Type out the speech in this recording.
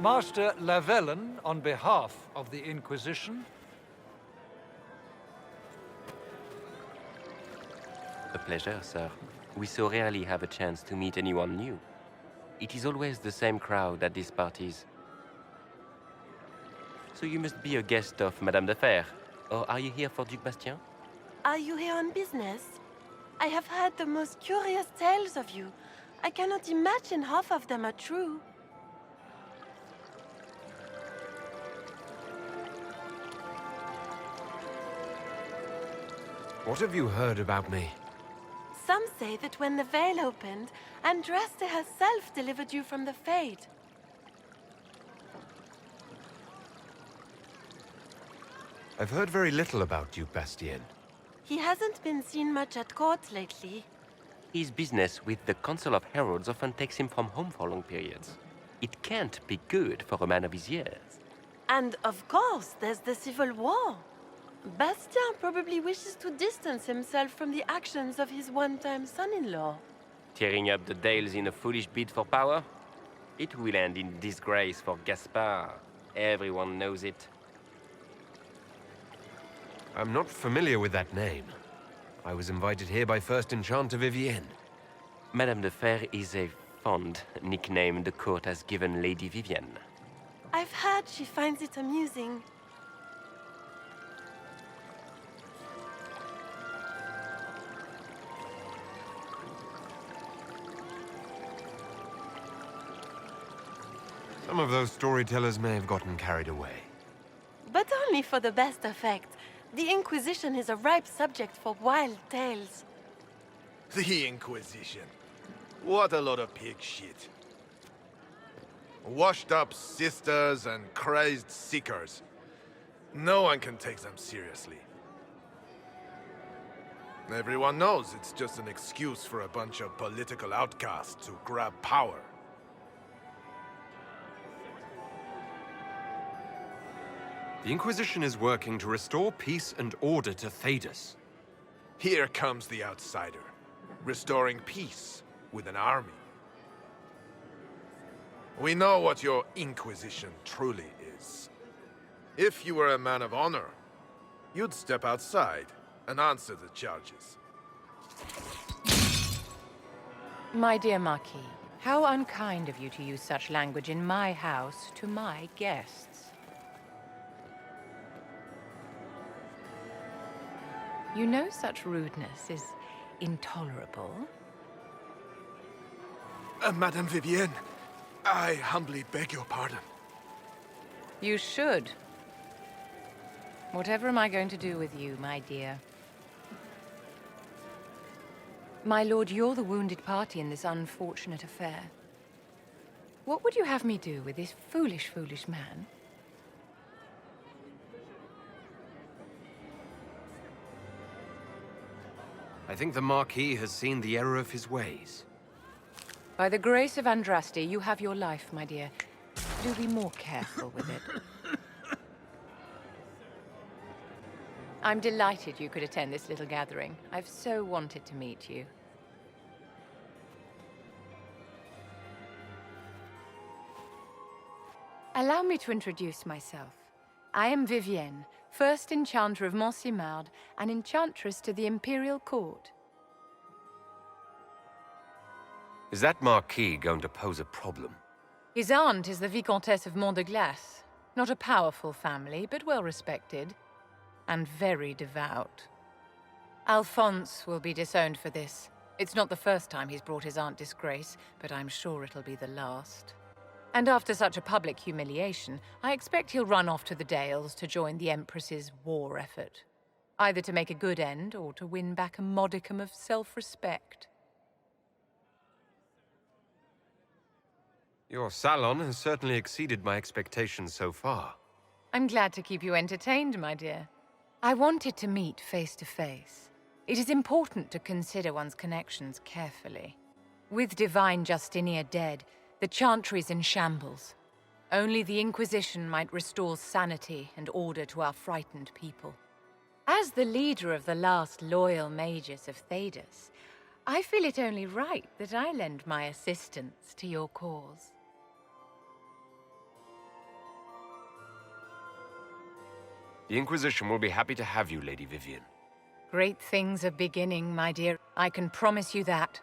Master Lavellen, on behalf of the Inquisition. A pleasure, sir. We so rarely have a chance to meet anyone new. It is always the same crowd at these parties. So you must be a guest of Madame de Fer. Or are you here for Duc Bastien? Are you here on business? I have heard the most curious tales of you. I cannot imagine half of them are true. What have you heard about me? Some say that when the veil opened, Andraste herself delivered you from the Fade. I've heard very little about Duc Bastien. He hasn't been seen much at court lately. His business with the Council of Heralds often takes him from home for long periods. It can't be good for a man of his years. And of course, there's the Civil War. Bastien probably wishes to distance himself from the actions of his one-time son-in-law. Tearing up the Dales in a foolish bid for power? It will end in disgrace for Gaspard. Everyone knows it. I'm not familiar with that name. I was invited here by First Enchanter Vivienne. Madame de Fer is a fond nickname the court has given Lady Vivienne. I've heard she finds it amusing. Some of those storytellers may have gotten carried away. But only for the best effect. The Inquisition is a ripe subject for wild tales. The Inquisition. What a lot of pig shit. Washed-up sisters and crazed seekers. No one can take them seriously. Everyone knows it's just an excuse for a bunch of political outcasts to grab power. The Inquisition is working to restore peace and order to Thedas. Here comes the outsider, restoring peace with an army. We know what your Inquisition truly is. If you were a man of honor, you'd step outside and answer the charges. My dear Marquis, how unkind of you to use such language in my house to my guests. You know such rudeness is intolerable. Madame Vivienne, I humbly beg your pardon. You should. Whatever am I going to do with you, my dear? My lord, you're the wounded party in this unfortunate affair. What would you have me do with this foolish, foolish man? I think the Marquis has seen the error of his ways. By the grace of Andraste, you have your life, my dear. Do be more careful with it. I'm delighted you could attend this little gathering. I've so wanted to meet you. Allow me to introduce myself. I am Vivienne, First Enchanter of Montsimard and Enchantress to the Imperial Court. Is that Marquis going to pose a problem? His aunt is the Vicomtesse of Mont de Glace. Not a powerful family, but well respected. And very devout. Alphonse will be disowned for this. It's not the first time he's brought his aunt disgrace, but I'm sure it'll be the last. And after such a public humiliation, I expect he'll run off to the Dales to join the Empress's war effort. Either to make a good end, or to win back a modicum of self-respect. Your salon has certainly exceeded my expectations so far. I'm glad to keep you entertained, my dear. I wanted to meet face to face. It is important to consider one's connections carefully. With Divine Justinia dead, the Chantry's in shambles. Only the Inquisition might restore sanity and order to our frightened people. As the leader of the last loyal mages of Thedas, I feel it only right that I lend my assistance to your cause. The Inquisition will be happy to have you, Lady Vivienne. Great things are beginning, my dear. I can promise you that.